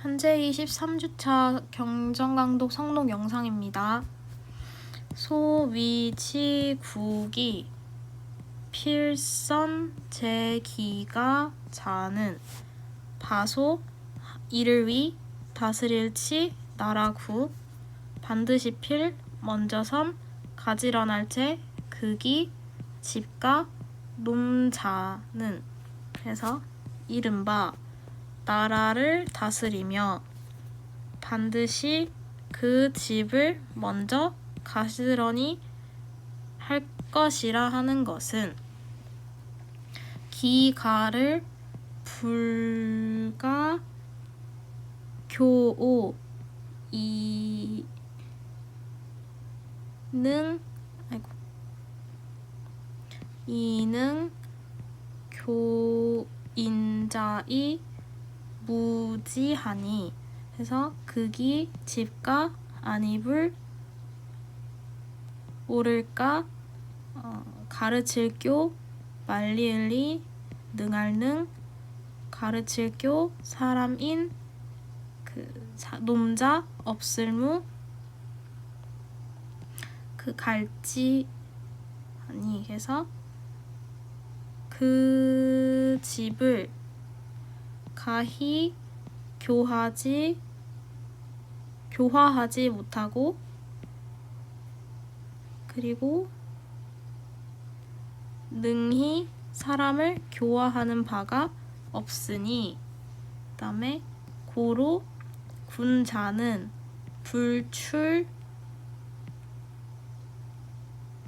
현재 23주차 경정강독 성록 영상입니다. 소위치국이 필선 제기가 자는 바소 이를 위 다스릴치 나라구 반드시 필 먼저 섬 가지런할채 극이 집가 놈자는 해서 이른바 나라를 다스리며 반드시 그 집을 먼저 가지런히 할 것이라 하는 것은 기가를 불가 교오 이능 교인자이 무지하니 해서 극이 집가 안입을 오를까 가르칠 교 말리을리 능할능 가르칠 교 사람인 놈자 없을무 그 갈지 아니 해서 그 집을 가히 교화하지 못하고 그리고 능히 사람을 교화하는 바가 없으니 그 다음에 고로 군자는 불출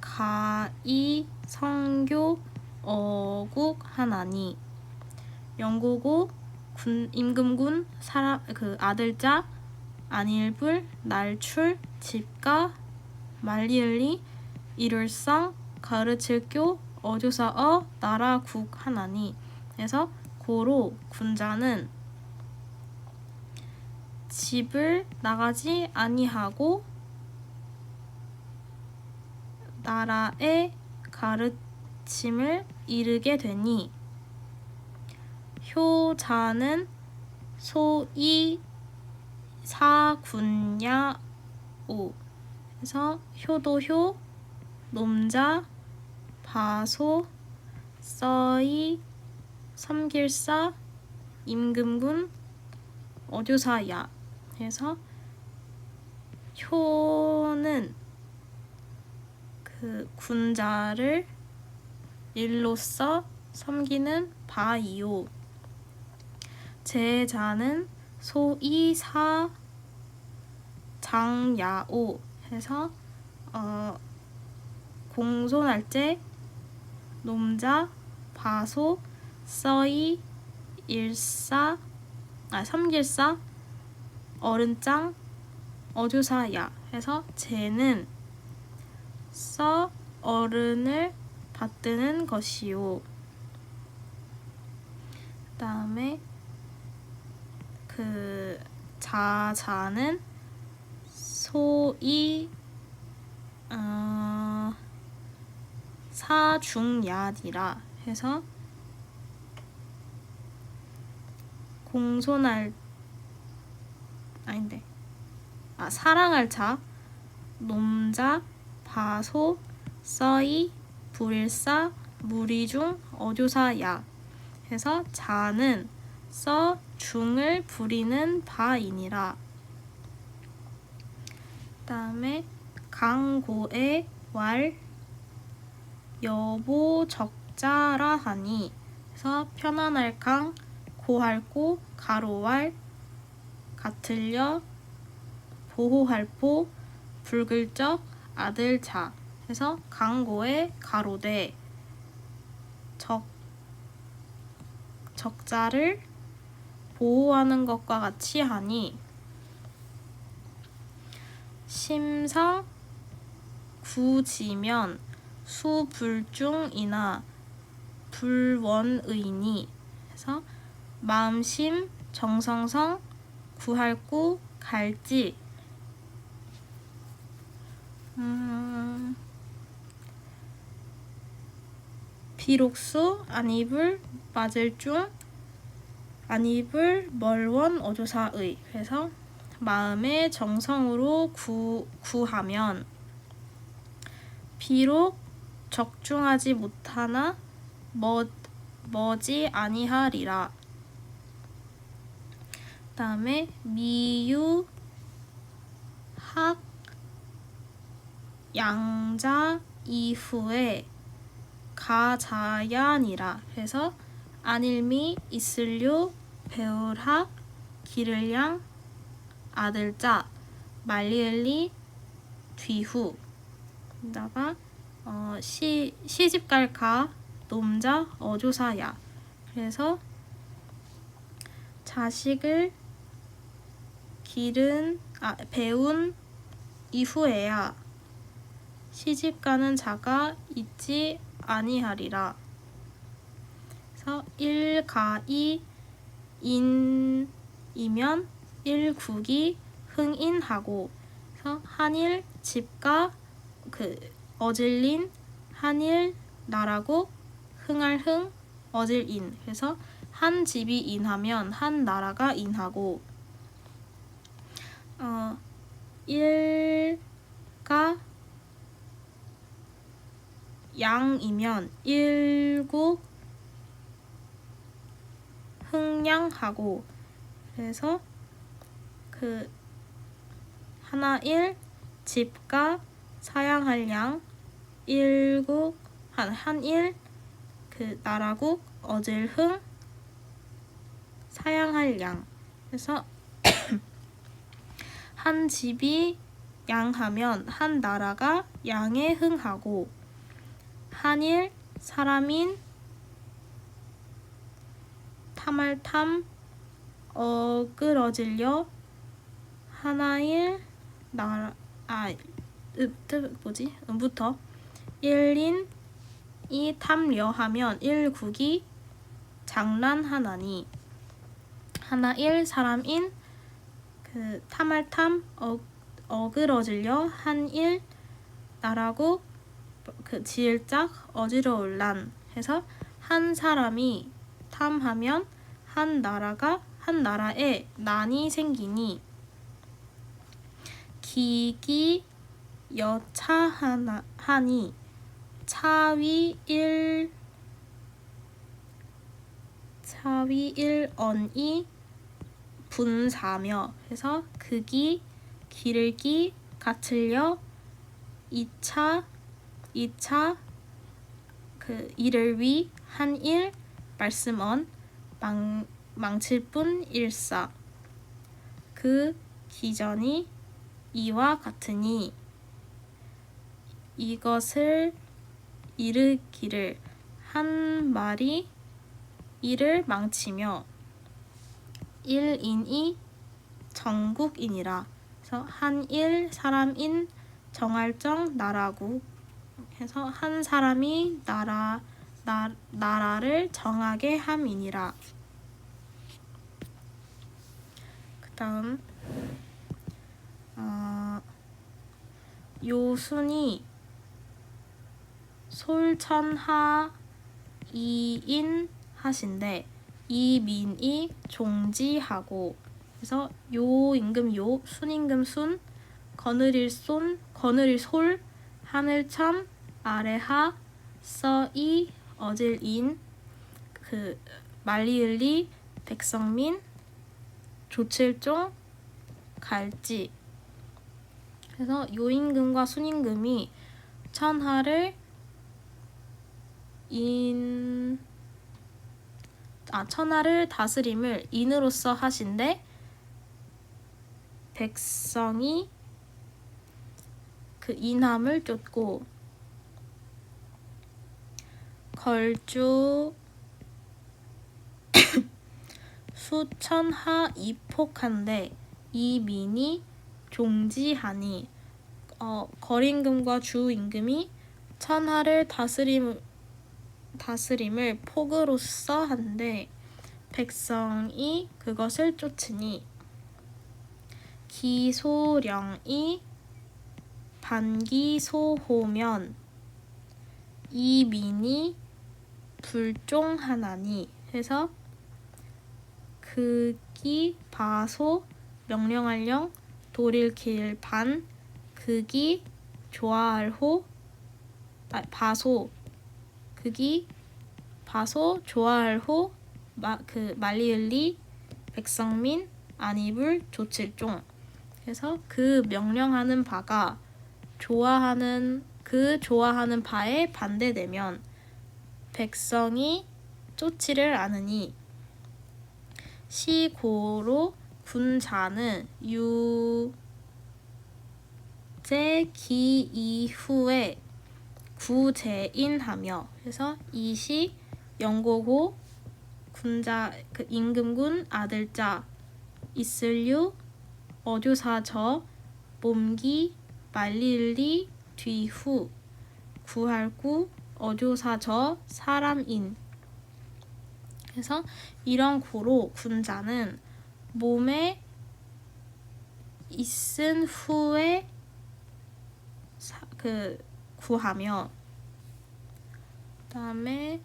가이 성교 어국하나니 영고고 임금군 아들자 안일불 날출 집가 말리을리 이룰성 가르칠교 어조사어 나라국 하나니 해서 고로 군자는 집을 나가지 아니하고 나라의 가르침을 이르게 되니 효자는 소이 사군야오 그래서 효도효 놈자 바소 써이 섬길사 임금군 어조사야 해서 효는 그 군자를 일로써 섬기는 바이요 제자는 소이사 장야오 해서 공손할제 놈자 바소 써이 섬길사 어른짱 어조사야 해서 쟤는 써 어른을 받드는 것이요. 그 다음에 그 자자는 소이 사중야디라 해서 사랑할 자 놈자 바소 써이 불일사 무리중 어조사야 해서 자는 써 중을 부리는 바이니라. 그 다음에 강고의 왈 여보 적자라 하니 해서 편안할 강 고할 고 가로왈 같을려 보호할 보 불글적 아들자 해서 강고의 가로되 적자를 보호하는 것과 같이 하니 심상 구지면 수불중이나 불원의니 해서 마음심 정성성 구할구 갈지 비록수 안입을 맞을 중 안입을 멀원 어조사의. 그래서 마음의 정성으로 구하면 비록 적중하지 못하나 머지 아니하리라. 그 다음에 미유 학 양자 이후에 가자야니라. 그래서 안일미 있을류 배울학 기를양 아들자 말리엘리 뒤후. 다가 시집갈가 놈자 어조사야. 그래서 자식을 배운 이후에야 시집가는 자가 있지 아니하리라. 그래서 일가이 인이면 일국이 흥인하고. 그래서 한일 집가 어질린 한일 나라고 흥할 흥 어질인. 그래서 한 집이 인하면 한 나라가 인하고 일가 양이면 일국 흥양하고. 그래서 하나일 집가 사양할 양 일국 한일 나라국 어질흥 사양할 양. 그래서 한 집이 양하면 한 나라가 양에 흥하고 한일 사람인 탐할탐 어그러질려 하나일 나라 부터 일인이 탐려하면 일국이 장난하나니. 하나일 사람인 탐할탐 어그러질려 한일 나라고 지을짝 어지러울란. 해서 한 사람이 탐하면 한 나라에 난이 생기니 기기 여차하니 차위 일언이 분사며. 해서 극이 기르기 같을려 이차 이를 위 한일 말씀언 망칠 뿐 일사. 그 기전이 이와 같으니 이것을 이르기를 한 말이 이를 망치며 일인이 정국이니라. 그래서 한일 사람인 정할정 나라국. 해서 한 사람이 나라를 정하게 함이니라. 그 다음 요순이 솔천하 이인 하신데 이민이 종지하고. 그래서 요 임금 요 순임금 순 거느릴 솔 하늘천 아래하 써이 어질인 말리을리 백성민 조칠종 갈지. 그래서 요임금과 순임금이 천하를 다스림을 인으로서 하신데 백성이 그 인함을 쫓고 걸주 수천하 이폭한데 이민이 종지하니. 거림금과 주임금이 천하를 다스림을 폭으로써 한데 백성이 그것을 쫓으니 기소령이 반기소호면 이민이 불종하나니. 해서 극이 바소 명령할령 도릴킬 반 극이 좋아할호 바소 극이 바소 좋아할호 말리을리 백성민 안입을 조칠종. 그래서 그 명령하는 바가 좋아하는 바에 반대되면 백성이 쫓지를 않으니 시고로 군자는 유제기 이후에 구제인하며. 그래서 이 시 영고고 군자 임금군 아들자 있을류 어조사저 몸기 말릴리 뒤후 구할구 어조사저 사람인. 그래서 이런 고로 군자는 몸에 있은 후에 구하며 그다음에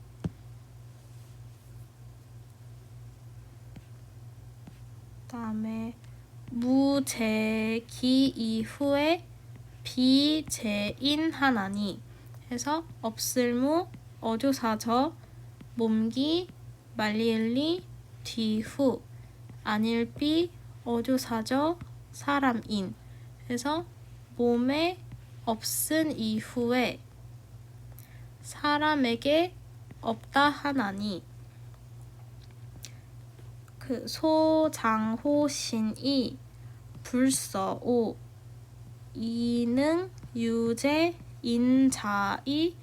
무제기 이후에 비제인하나니. 해서 없을무 어조사저 몸기 말리을리 뒤후 안일비 어조사저 사람인. 그래서 몸에 없은 이후에 사람에게 없다 하나니 소장호신이 불서오 이능 유제 인자이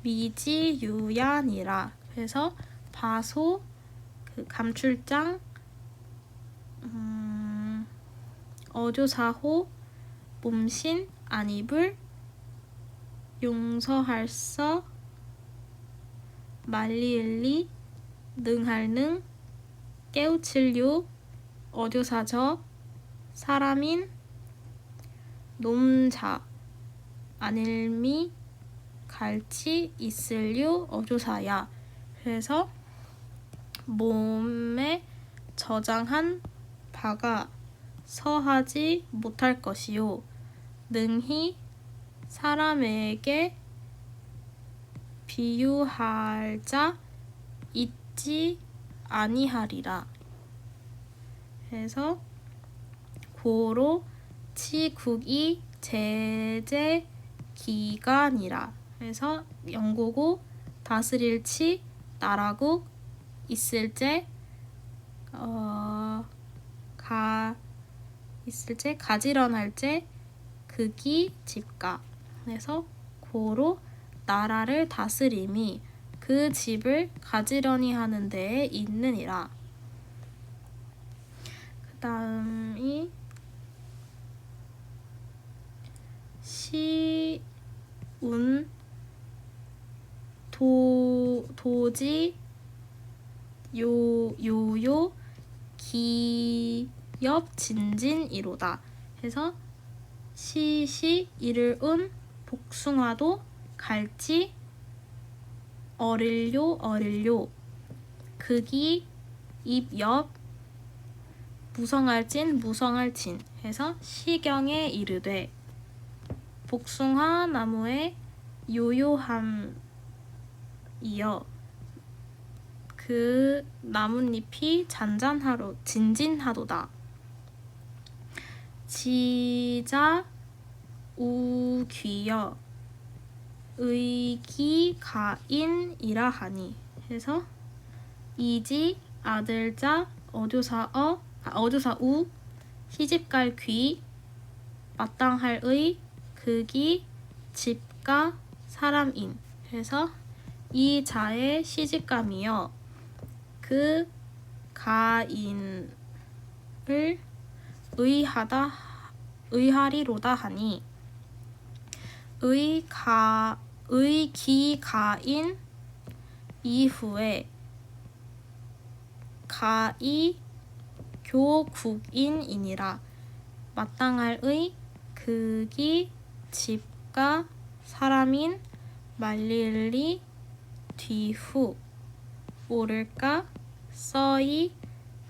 미지유야니라. 그래서 바소 감출장 어조사호 몸신 안입을 용서할서 말리을리 능할능 깨우칠류 어조사저 사람인 놈자 안일미 갈치 있을류 어조사야. 그래서 몸에 저장한 바가 서하지 못할 것이요 능히 사람에게 비유할 자 있지 아니하리라. 그래서 고로 치국이 제재 기간이라. 그래서 영고고 다스릴 치 나라국 있을 때 가지런할 때 극이 집가. 그래서 고로 나라를 다스림이 그 집을 가지런히 하는 데에 있느니라. 그 다음이 시운 도지 요요 기엽 진진이로다. 해서 시시 이를 은 복숭아도 갈지 어릴요 극이 입엽 무성할진 해서 시경에 이르되 복숭아 나무의 요요함이여 그 나뭇잎이 진진하도다. 지자 우귀여 의기가인이라 하니. 해서 이지 아들자 어조사우 시집갈 귀 마땅할 의 극이 집가 사람인. 그래서 이 자의 시집감이여 그 가인을 의하리로다 하니 의기가인 이후에 가이 교국인이니라. 마땅할 의 극이 집가 사람인 말릴리 뒤후 오를까 써이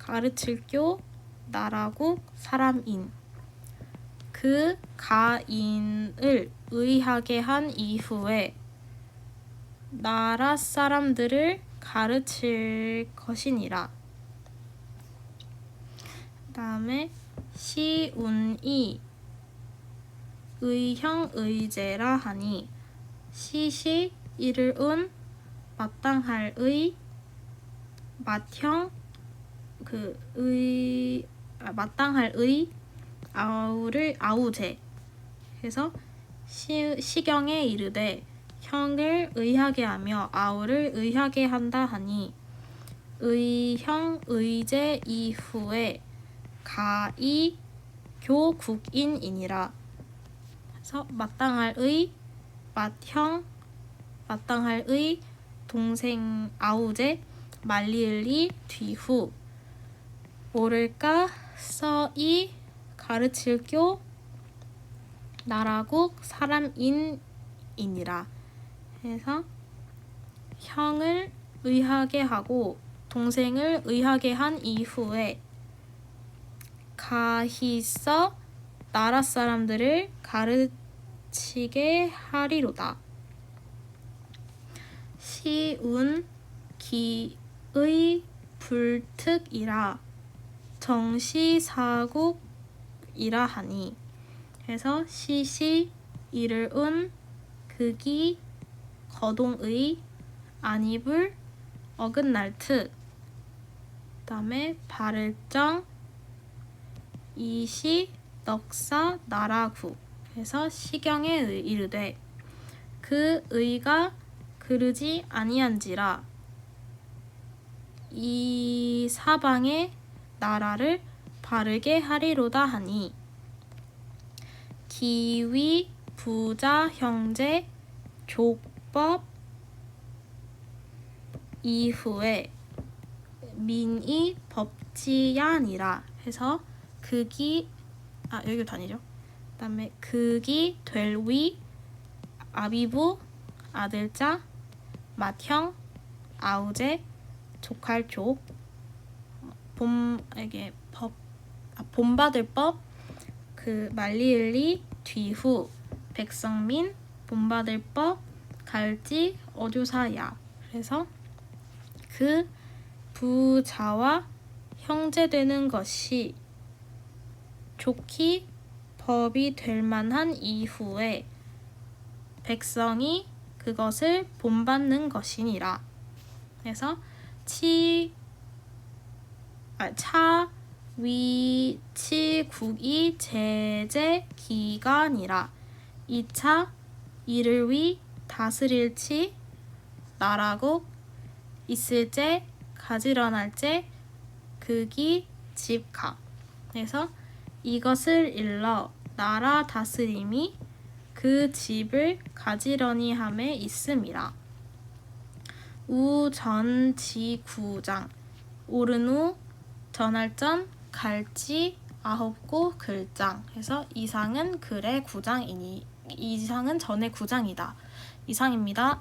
가르칠교 나라국 사람인 그 가인을 의하게 한 이후에 나라 사람들을 가르칠 것이니라. 그 다음에 시운이 의형의제라 하니 시시 이를 운 마땅할 의 맏형 마땅할 의 아우를 아우제 해서 시경에 이르되 형을 의하게 하며 아우를 의하게 한다 하니 의형 의제 이후에 가이 교국인이니라. 그래서 마땅할 의 맏형 마땅할 의 동생 아우제 말리을리 뒤후 모를까 써이 가르칠교 나라국 사람인이니라. 해서 형을 의하게 하고 동생을 의하게 한 이후에 가히서 나라 사람들을 가르치게 하리로다. 시운 기의 불특이라 정시사국이라 하니 해서 시시 이를 운 극이 거동의 안입을 어긋날 특 그다음에 발을정 이시 넉사 나라구 해서 시경에 이르되 그 의가 그르지 아니한지라 이 사방의 나라를 바르게 하리로다 하니 기위 부자 형제 족법 이후에 민이 법지야니라 해서 극이 여기 다니죠. 그다음에 극이 될 위 아비부 아들자 맏형 아우제 족할 족 본받을 법 말리을리 뒤후 백성민 본받을 법 갈지 어조사야. 그래서 그 부자와 형제되는 것이 좋기 법이 될 만한 이후에 백성이 그것을 본받는 것이니라. 그래서 차위치국이 제제 기간이라 2차 이를 위 다스릴지 나라국 있을제 가지런할제 극이 집가. 그래서 이것을 일러 나라 다스림이 그 집을 가지런히 함에 있음이라. 우전지구장 오른 후 전할전 갈지 9고 글장 해서 이상은 글의 9장이니 이상은 전의 9장이다. 이상입니다.